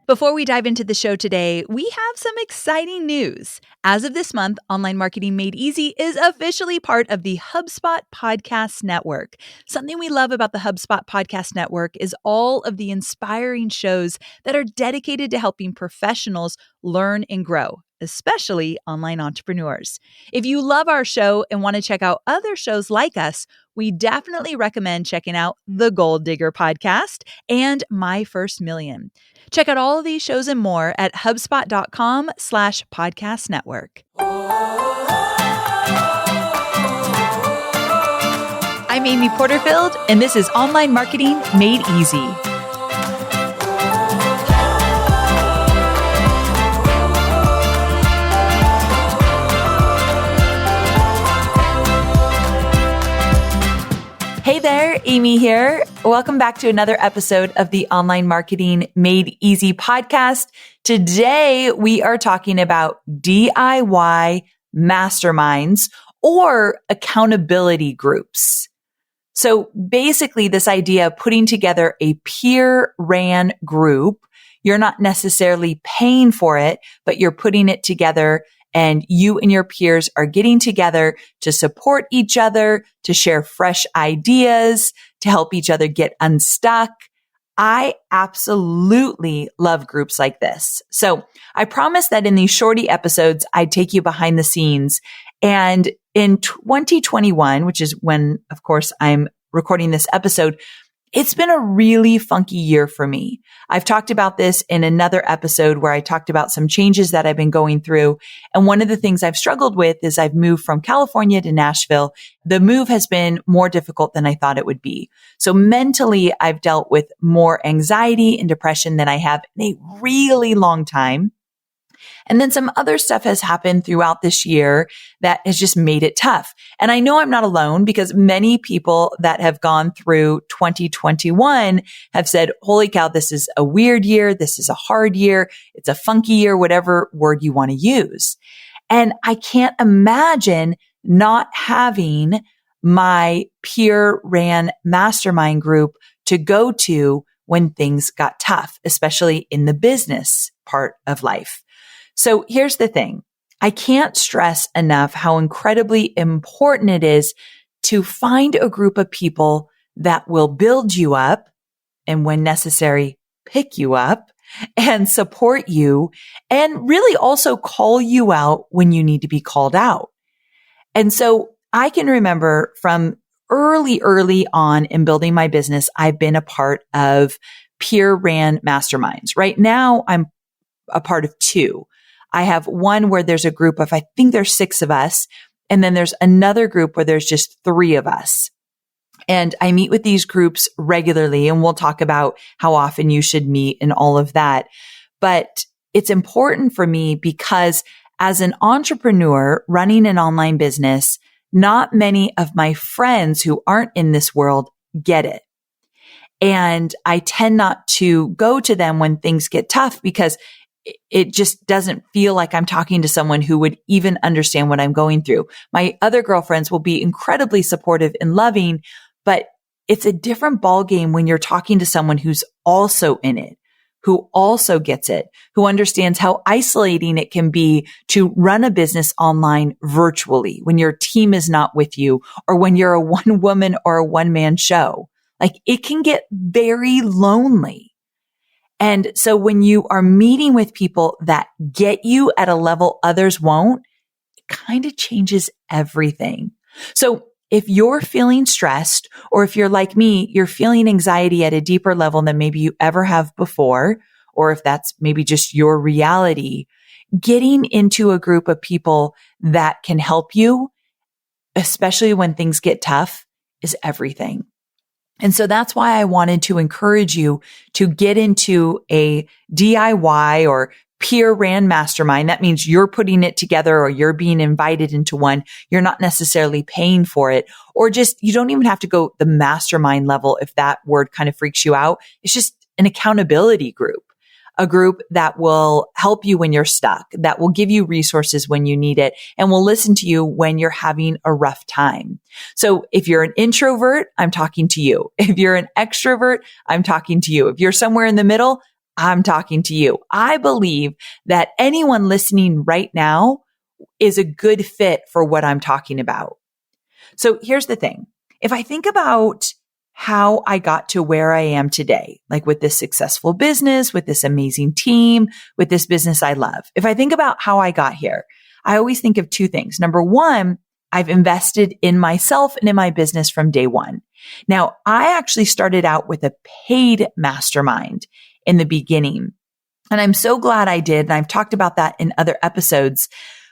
Before we dive into the show today, we have some exciting news. As of this month, Online Marketing Made Easy is officially part of the HubSpot Podcast Network. Something we love about the HubSpot Podcast Network is all of the inspiring shows that are dedicated to helping professionals learn and grow, especially online entrepreneurs. If you love our show and want to check out other shows like us, we definitely recommend checking out the Gold Digger Podcast and My First Million. Check out all of these shows and more at HubSpot.com/podcast network. I'm Amy Porterfield, and this is Online Marketing Made Easy. Hey there, Amy here. Welcome back to another episode of the Online Marketing Made Easy podcast. Today, we are talking about DIY masterminds or accountability groups. So basically, this idea of putting together a peer-ran group, you're not necessarily paying for it, but you're putting it together and you and your peers are getting together to support each other, to share fresh ideas, to help each other get unstuck. I absolutely love groups like this. So I promised that in these shorty episodes, I'd take you behind the scenes. And in 2021, which is when, of course, I'm recording this episode, it's been a really funky year for me. I've talked about this in another episode where I talked about some changes that I've been going through. And one of the things I've struggled with is I've moved from California to Nashville. The move has been more difficult than I thought it would be. So mentally, I've dealt with more anxiety and depression than I have in a really long time. And then some other stuff has happened throughout this year that has just made it tough. And I know I'm not alone because many people that have gone through 2021 have said, holy cow, this is a weird year. This is a hard year. It's a funky year, whatever word you want to use. And I can't imagine not having my peer-ran mastermind group to go to when things got tough, especially in the business part of life. So here's the thing. I can't stress enough how incredibly important it is to find a group of people that will build you up and when necessary, pick you up and support you and really also call you out when you need to be called out. And so I can remember from early on in building my business, I've been a part of peer-ran masterminds. Right now, I'm a part of two. I have one where there's a group of, I think there's 6 of us. And then there's another group where there's just 3 of us. And I meet with these groups regularly and we'll talk about how often you should meet and all of that. But it's important for me because as an entrepreneur running an online business, not many of my friends who aren't in this world get it. And I tend not to go to them when things get tough because it just doesn't feel like I'm talking to someone who would even understand what I'm going through. My other girlfriends will be incredibly supportive and loving, but it's a different ballgame when you're talking to someone who's also in it, who also gets it, who understands how isolating it can be to run a business online virtually when your team is not with you or when you're a one woman or a one man show. Like it can get very lonely. And so when you are meeting with people that get you at a level others won't, it kind of changes everything. So if you're feeling stressed, or if you're like me, you're feeling anxiety at a deeper level than maybe you ever have before, or if that's maybe just your reality, getting into a group of people that can help you, especially when things get tough, is everything. And so that's why I wanted to encourage you to get into a DIY or peer-ran mastermind. That means you're putting it together or you're being invited into one. You're not necessarily paying for it, or just, you don't even have to go the mastermind level if that word kind of freaks you out. It's just an accountability group. A group that will help you when you're stuck, that will give you resources when you need it, and will listen to you when you're having a rough time. So if you're an introvert, I'm talking to you. If you're an extrovert, I'm talking to you. If you're somewhere in the middle, I'm talking to you. I believe that anyone listening right now is a good fit for what I'm talking about. So here's the thing. If I think about how I got to where I am today, like with this successful business, with this amazing team, with this business I love, if I think about how I got here, I always think of two things. Number one, I've invested in myself and in my business from day one. Now, I actually started out with a paid mastermind in the beginning. And I'm so glad I did. And I've talked about that in other episodes.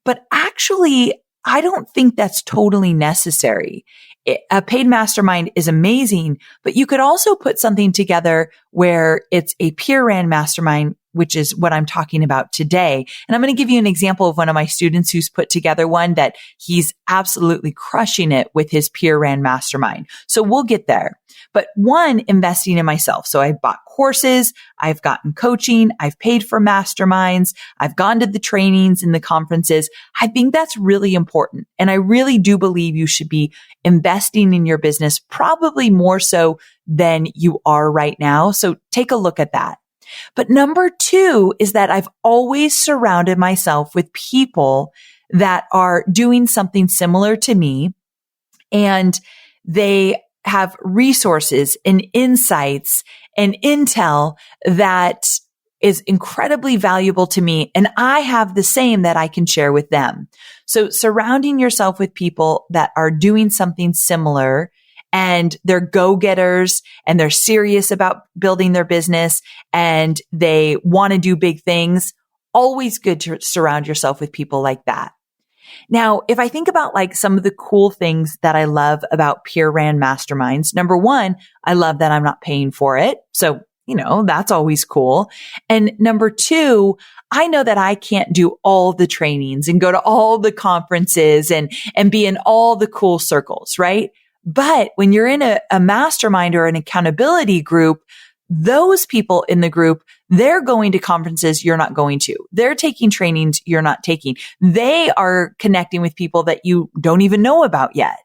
But actually, I don't think that's totally necessary. A paid mastermind is amazing, but you could also put something together where it's a peer-ran mastermind, which is what I'm talking about today. And I'm going to give you an example of one of my students who's put together one that he's absolutely crushing it with his peer-ran mastermind. So we'll get there. But one, investing in myself. So I bought courses, I've gotten coaching, I've paid for masterminds, I've gone to the trainings and the conferences. I think that's really important. And I really do believe you should be investing in your business, probably more so than you are right now. So take a look at that. But number two is that I've always surrounded myself with people that are doing something similar to me, and they have resources and insights and intel that is incredibly valuable to me. And I have the same that I can share with them. So surrounding yourself with people that are doing something similar, and they're go-getters and they're serious about building their business and they want to do big things, always good to surround yourself with people like that. Now, if I think about like some of the cool things that I love about peer-ran masterminds, number one, I love that I'm not paying for it. So, that's always cool. And number two, I know that I can't do all the trainings and go to all the conferences and be in all the cool circles, right? But when you're in a mastermind or an accountability group, those people in the group, they're going to conferences you're not going to. They're taking trainings you're not taking. They are connecting with people that you don't even know about yet.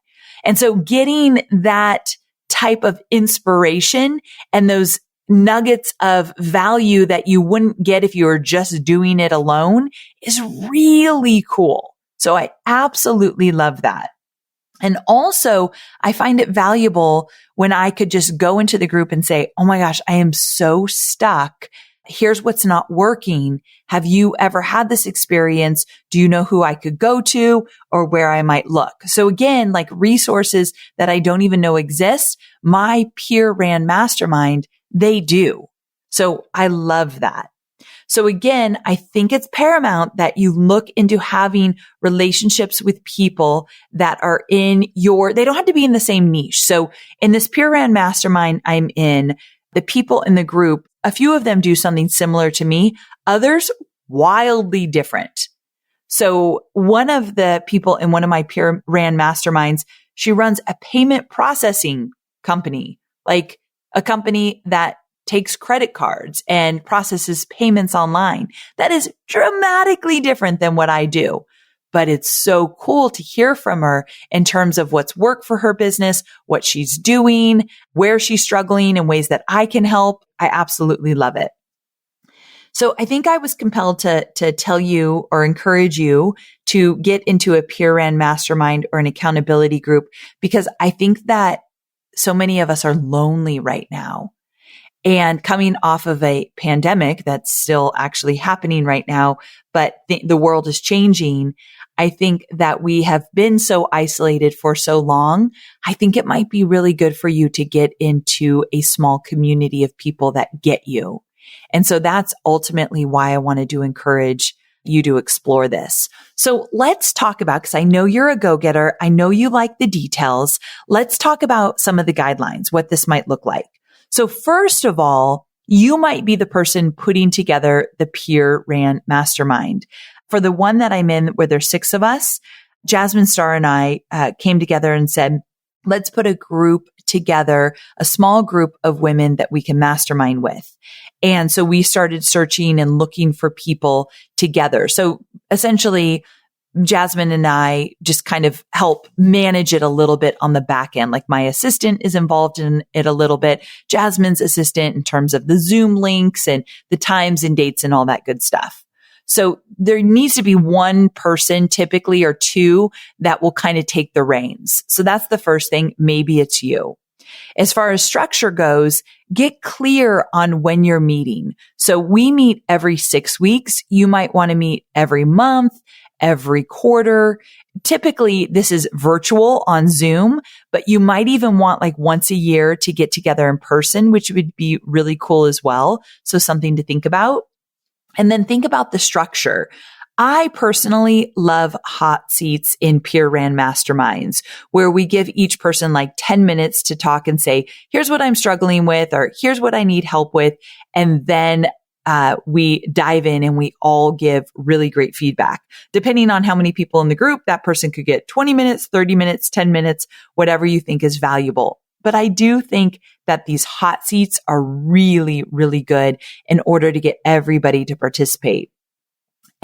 And so getting that type of inspiration and those nuggets of value that you wouldn't get if you were just doing it alone is really cool. So I absolutely love that. And also, I find it valuable when I could just go into the group and say, oh my gosh, I am so stuck. Here's what's not working. Have you ever had this experience? Do you know who I could go to or where I might look? So again, like resources that I don't even know exist, my peer-ran mastermind, they do. So I love that. So again, I think it's paramount that you look into having relationships with people that are they don't have to be in the same niche. So in this peer-ran mastermind I'm in, the people in the group, a few of them do something similar to me, others wildly different. So one of the people in one of my peer-ran masterminds, she runs a payment processing company, like a company that takes credit cards and processes payments online. That is dramatically different than what I do. But it's so cool to hear from her in terms of what's worked for her business, what she's doing, where she's struggling in ways that I can help. I absolutely love it. So I think I was compelled to tell you or encourage you to get into a peer-ran mastermind or an accountability group, because I think that so many of us are lonely right now. And coming off of a pandemic that's still actually happening right now, but the world is changing. I think that we have been so isolated for so long. I think it might be really good for you to get into a small community of people that get you. And so that's ultimately why I wanted to encourage you to explore this. So let's talk about, because I know you're a go-getter. I know you like the details. Let's talk about some of the guidelines, what this might look like. So first of all, you might be the person putting together the peer-ran mastermind. For the one that I'm in, where there's 6 of us, Jasmine Starr and I came together and said, let's put a group together, a small group of women that we can mastermind with. And so we started searching and looking for people together. So essentially, Jasmine and I just kind of help manage it a little bit on the back end. Like my assistant is involved in it a little bit. Jasmine's assistant in terms of the Zoom links and the times and dates and all that good stuff. So there needs to be one person typically or two that will kind of take the reins. So that's the first thing. Maybe it's you. As far as structure goes, get clear on when you're meeting. So we meet every 6 weeks. You might want to meet every month, every quarter. Typically, this is virtual on Zoom, but you might even want like once a year to get together in person, which would be really cool as well. So something to think about. And then think about the structure. I personally love hot seats in peer ran masterminds where we give each person like 10 minutes to talk and say, here's what I'm struggling with, or here's what I need help with. And then we dive in and we all give really great feedback. Depending on how many people in the group, that person could get 20 minutes, 30 minutes, 10 minutes, whatever you think is valuable. But I do think that these hot seats are really, really good in order to get everybody to participate.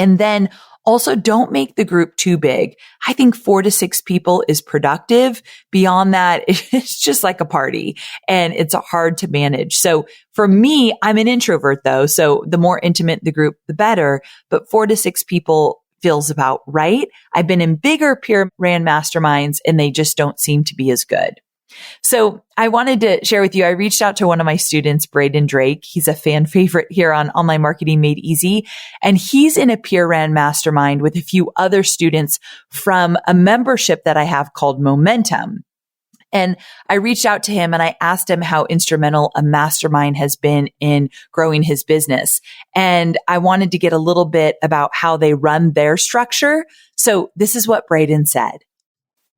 And then also don't make the group too big. I think 4 to 6 people is productive. Beyond that, it's just like a party and it's hard to manage. So for me, I'm an introvert though. So the more intimate the group, the better. But 4 to 6 people feels about right. I've been in bigger peer ran masterminds and they just don't seem to be as good. So I wanted to share with you, I reached out to one of my students, Braden Drake. He's a fan favorite here on Online Marketing Made Easy. And he's in a peer ran mastermind with a few other students from a membership that I have called Momentum. And I reached out to him and I asked him how instrumental a mastermind has been in growing his business. And I wanted to get a little bit about how they run their structure. So this is what Braden said.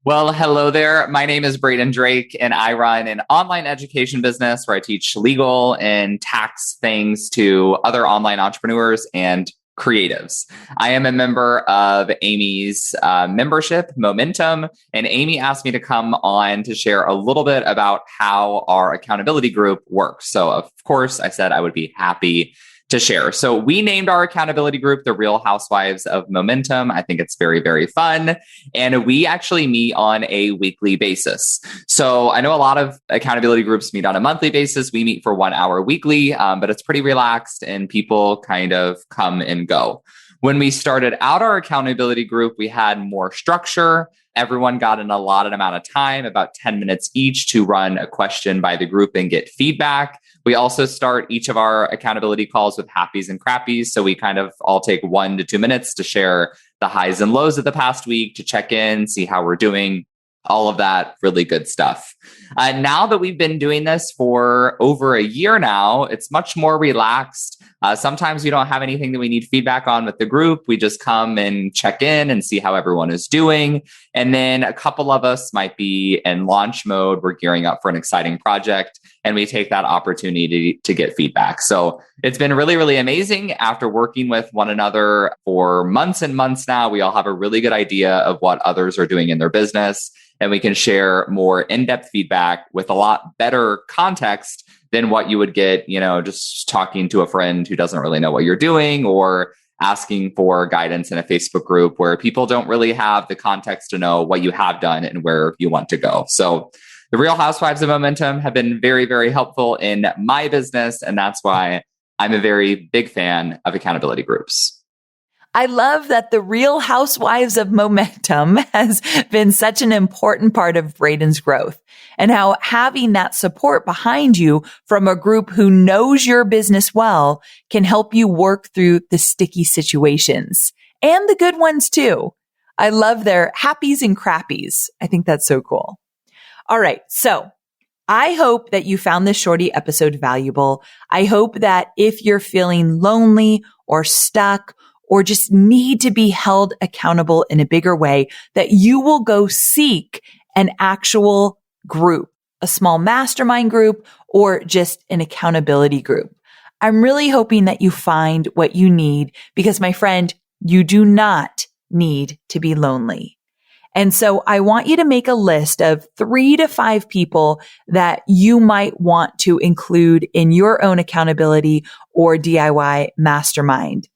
Well, hello there. My name is Braden Drake, and I run an online education business where I teach legal and tax things to other online entrepreneurs and creatives. I am a member of Amy's membership, Momentum, and Amy asked me to come on to share a little bit about how our accountability group works. So, of course, I said I would be happy to share. So we named our accountability group the Real Housewives of Momentum. I think it's very, very fun. And we actually meet on a weekly basis. So I know a lot of accountability groups meet on a monthly basis. We meet for 1 hour weekly, but it's pretty relaxed and people kind of come and go. When we started out our accountability group, we had more structure. Everyone got an allotted amount of time, about 10 minutes each, to run a question by the group and get feedback. We also start each of our accountability calls with happies and crappies. So we kind of all take 1 to 2 minutes to share the highs and lows of the past week, to check in, see how we're doing, all of that really good stuff. Now that we've been doing this for over a year now, it's much more relaxed. Sometimes we don't have anything that we need feedback on with the group. We just come and check in and see how everyone is doing. And then a couple of us might be in launch mode. We're gearing up for an exciting project and we take that opportunity to get feedback. So it's been really, really amazing. After working with one another for months and months now, we all have a really good idea of what others are doing in their business. And we can share more in-depth feedback with a lot better context than what you would get, just talking to a friend who doesn't really know what you're doing, or asking for guidance in a Facebook group where people don't really have the context to know what you have done and where you want to go. So the Real Housewives of Momentum have been very, very helpful in my business. And that's why I'm a very big fan of accountability groups. I love that the Real Housewives of Momentum has been such an important part of Braden's growth, and how having that support behind you from a group who knows your business well can help you work through the sticky situations and the good ones too. I love their happies and crappies. I think that's so cool. All right. So I hope that you found this shorty episode valuable. I hope that if you're feeling lonely or stuck or just need to be held accountable in a bigger way, that you will go seek an actual group, a small mastermind group, or just an accountability group. I'm really hoping that you find what you need because, my friend, you do not need to be lonely. And so I want you to make a list of 3 to 5 people that you might want to include in your own accountability or DIY mastermind.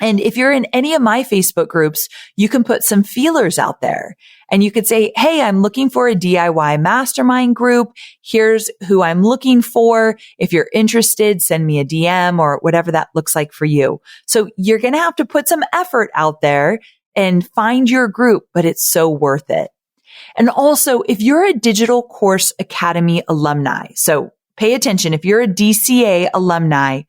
And if you're in any of my Facebook groups, you can put some feelers out there and you could say, hey, I'm looking for a DIY mastermind group. Here's who I'm looking for. If you're interested, send me a DM or whatever that looks like for you. So you're going to have to put some effort out there and find your group, but it's so worth it. And also, if you're a Digital Course Academy alumni, so pay attention. If you're a DCA alumni,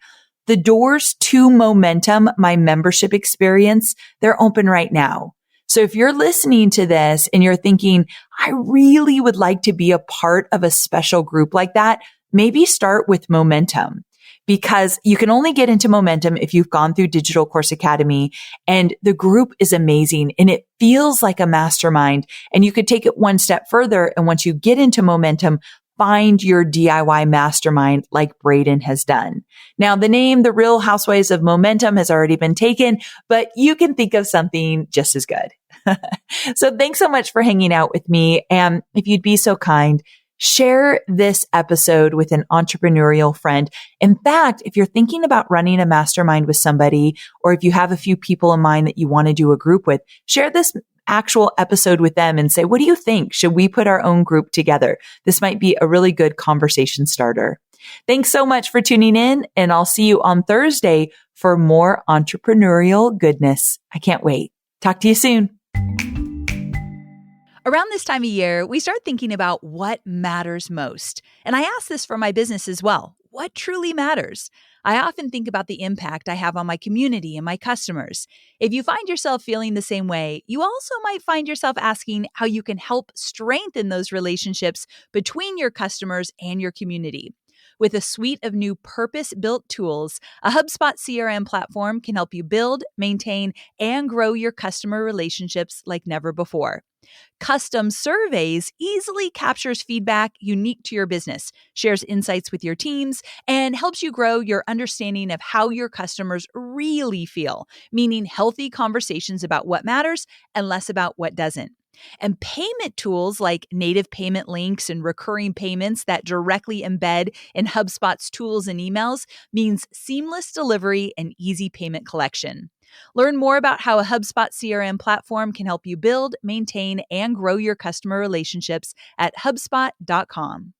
the doors to Momentum, my membership experience, they're open right now. So if you're listening to this and you're thinking, I really would like to be a part of a special group like that, maybe start with Momentum, because you can only get into Momentum if you've gone through Digital Course Academy, and the group is amazing and it feels like a mastermind, and you could take it one step further. And once you get into Momentum, find your DIY mastermind like Braden has done. Now, the name, The Real Housewives of Momentum, has already been taken, but you can think of something just as good. So thanks so much for hanging out with me. And if you'd be so kind, share this episode with an entrepreneurial friend. In fact, if you're thinking about running a mastermind with somebody, or if you have a few people in mind that you want to do a group with, share this actual episode with them and say, what do you think? Should we put our own group together? This might be a really good conversation starter. Thanks so much for tuning in, and I'll see you on Thursday for more entrepreneurial goodness. I can't wait. Talk to you soon. Around this time of year, we start thinking about what matters most. And I ask this for my business as well. What truly matters? I often think about the impact I have on my community and my customers. If you find yourself feeling the same way, you also might find yourself asking how you can help strengthen those relationships between your customers and your community. With a suite of new purpose-built tools, a HubSpot CRM platform can help you build, maintain, and grow your customer relationships like never before. Custom Surveys easily captures feedback unique to your business, shares insights with your teams, and helps you grow your understanding of how your customers really feel, meaning healthy conversations about what matters and less about what doesn't. And payment tools like native payment links and recurring payments that directly embed in HubSpot's tools and emails means seamless delivery and easy payment collection. Learn more about how a HubSpot CRM platform can help you build, maintain, and grow your customer relationships at HubSpot.com.